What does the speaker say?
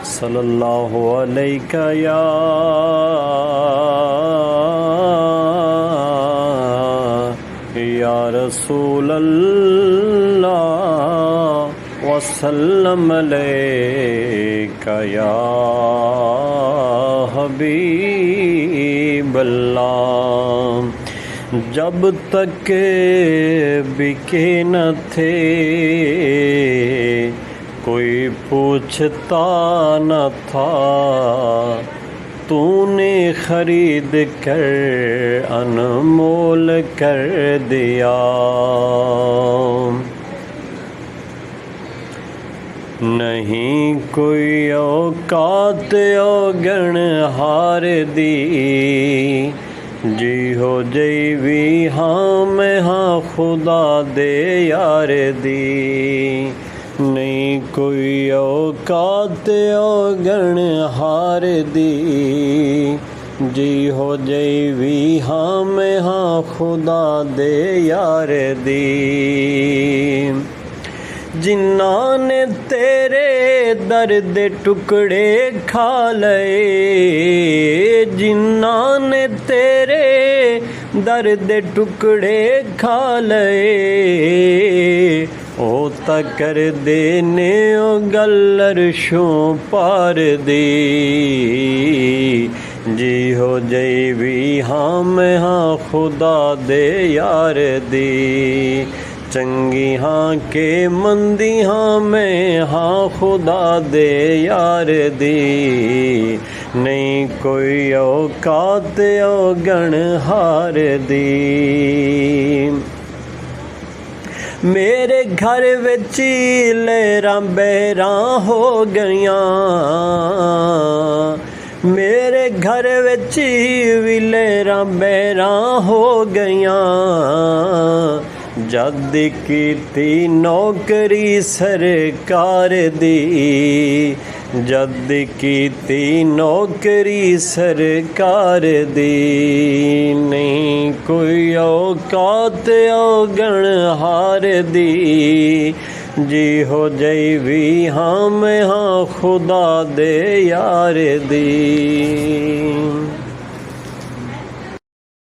सल्लल्लाहु अलैका या रसूल अल्लाह वसल्लम अलैका या हबीब अल्लाह। जब तक बिके न थे कोई पूछता न था, तूने खरीद कर अनमोल कर दिया। नहीं कोई औकात औगण हार दी, जी हो जैवी हाँ मैं हाँ खुदा दे यार दी। नहीं कोई औकात औगण हार दी, जी हो जैवी हाँ मैं हाँ खुदा दे यार दी। जिन्ना ने तेरे दर्द टुकड़े खा लए, जिन्ना ने तेरे दर्द टुकड़े खा लए, ओ तकर देने ओ गल अरशों पार दी। जी हो जैवी हाँ मैं हाँ खुदा दे यार दी। चंगी हाँ के मंदी हाँ मैं हाँ खुदा दे यार दी। नहीं कोई औकात औगण हार दी। मेरे घर विच लहरां बहरां हो गईयां, मेरे घर विच भी लहरां बहरां हो गईयां। जद कीती नौकरी सरकार दी, जद कीती नौकरी सरकार दी। नहीं कोई औकात औगण हार दी, जी हो जैवी हाँ मैं हाँ खुदा दे यार दी।